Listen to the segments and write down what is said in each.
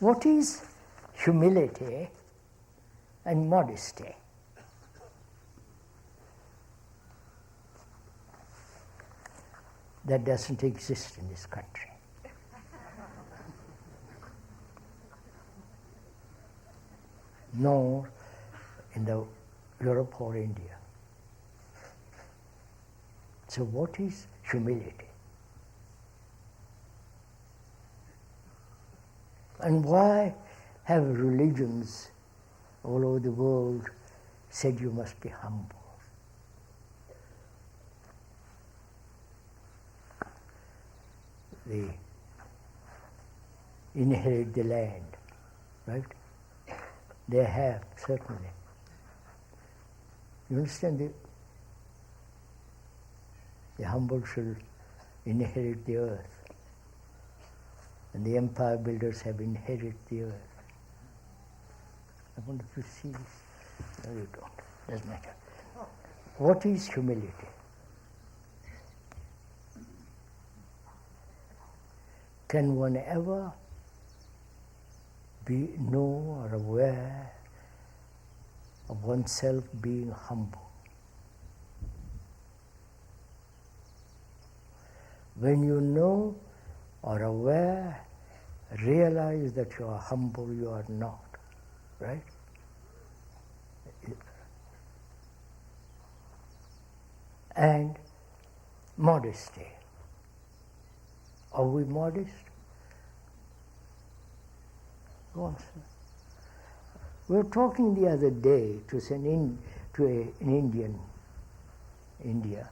What is humility and modesty? That doesn't exist in this country. Nor in the Europe or India. So what is humility? And why have religions all over the world said you must be humble? They inherit the land, right? They have, certainly. You understand? The humble shall inherit the earth. And the empire builders have inherited the earth. I wonder if you see this. No, you don't. Doesn't matter. What is humility? Can one ever know or aware of oneself being humble? When you know or aware, realize that you are humble, you are not, right? And modesty. Are we modest? Go on, sir. We were talking the other day to an Indian, India.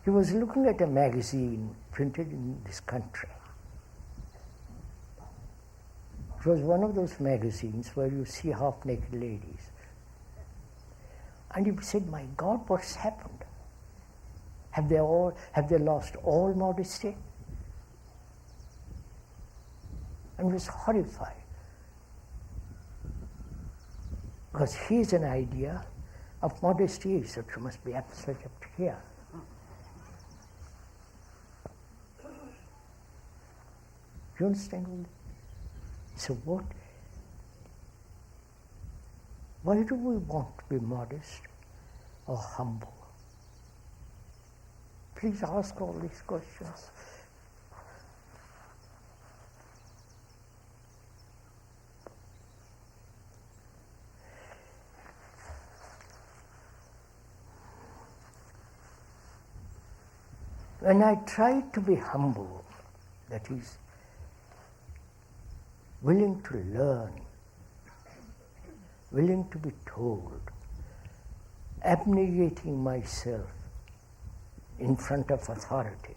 He was looking at a magazine printed in this country. It was one of those magazines where you see half-naked ladies. And he said, "My God, what's happened? Have they lost all modesty?" And he was horrified. Because here's an idea of modesty is that you must be absolutely up here. You understand all that? So why do we want to be modest or humble? Please ask all these questions. When I try to be humble, that is, willing to learn, willing to be told, abnegating myself in front of authority,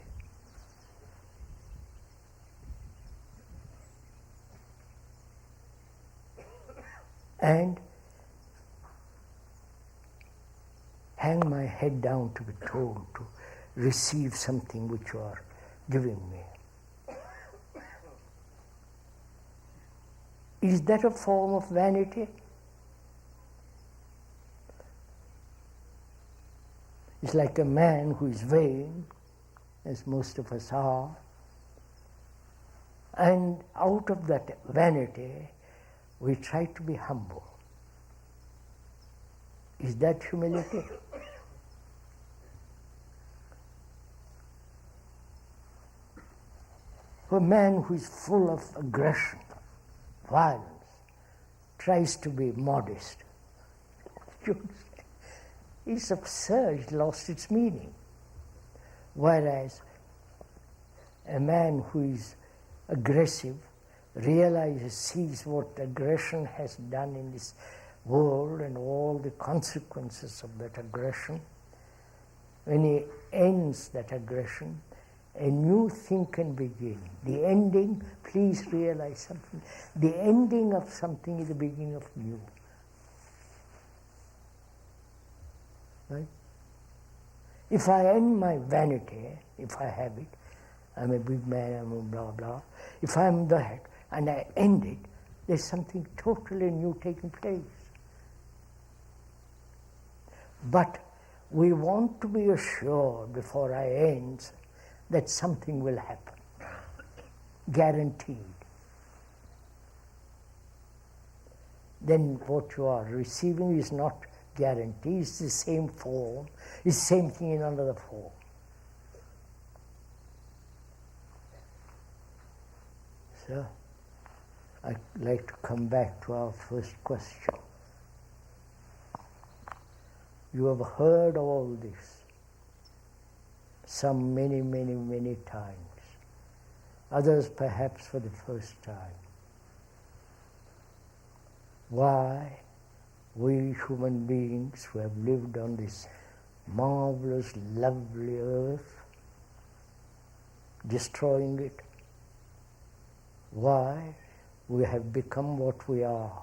and hang my head down to be told to receive something which you are giving me. Is that a form of vanity? It's like a man who is vain, as most of us are, and out of that vanity we try to be humble. Is that humility? A man who is full of aggression, violence, tries to be modest. It's absurd, it lost its meaning. Whereas a man who is aggressive realizes, sees what aggression has done in this world and all the consequences of that aggression. When he ends that aggression, a new thing can begin. The ending, please realize something, the ending of something is the beginning of new. Right? If I end my vanity, if I have it, I'm a big man, I'm a blah blah, if I'm that and I end it, there's something totally new taking place. But we want to be assured before I end that something will happen, guaranteed. then what you are receiving is not guaranteed. It's the same form. It's the same thing in another form. So, I'd like to come back to our first question. You have heard all this some many, many, many times. Others perhaps for the first time. Why we human beings who have lived on this marvelous, lovely earth, destroying it, why we have become what we are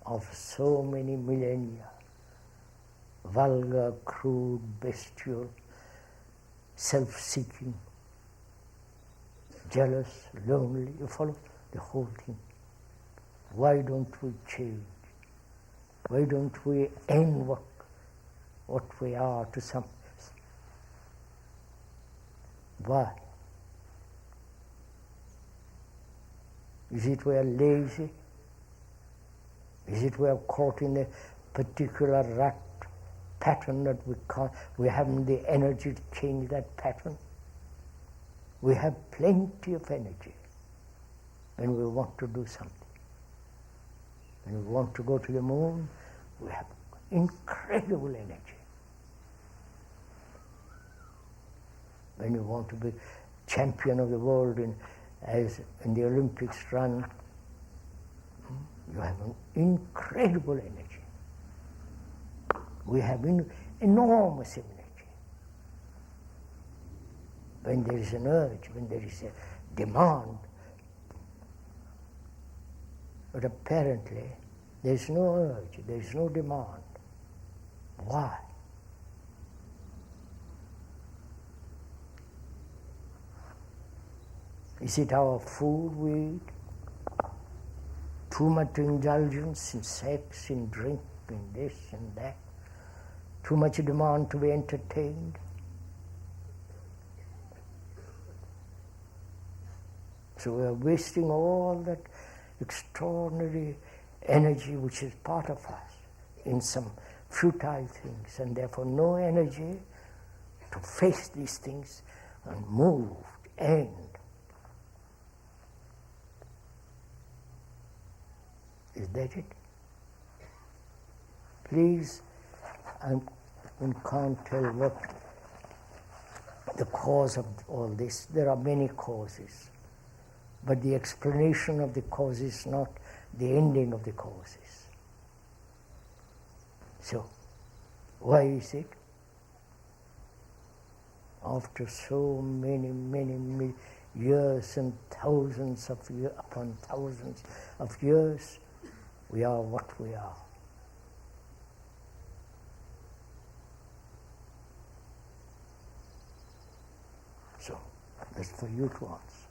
of so many millennia, vulgar, crude, bestial, self-seeking, jealous, lonely, you follow the whole thing. Why don't we change? Why don't we end what we are to some? Why? Is it we are lazy? Is it we are caught in a particular rut pattern that we haven't the energy to change that pattern? We have plenty of energy when we want to do something. When we want to go to the moon, we have incredible energy. When you want to be champion of the world as in the Olympics run, you have an incredible energy. We have enormous energy. When there is an urge, when there is a demand, but apparently there is no urge, there is no demand. Why? Is it our food we eat? Too much indulgence in sex, in drink, in this and that? Too much demand to be entertained? So we are wasting all that extraordinary energy which is part of us in some futile things, and therefore no energy to face these things and move, end. Is that it? Please, I can't tell what the cause of all this. There are many causes. But the explanation of the cause is not the ending of the causes. So, why is it? After so many, many years and thousands of years upon thousands of years, we are what we are. So, that's for you to answer.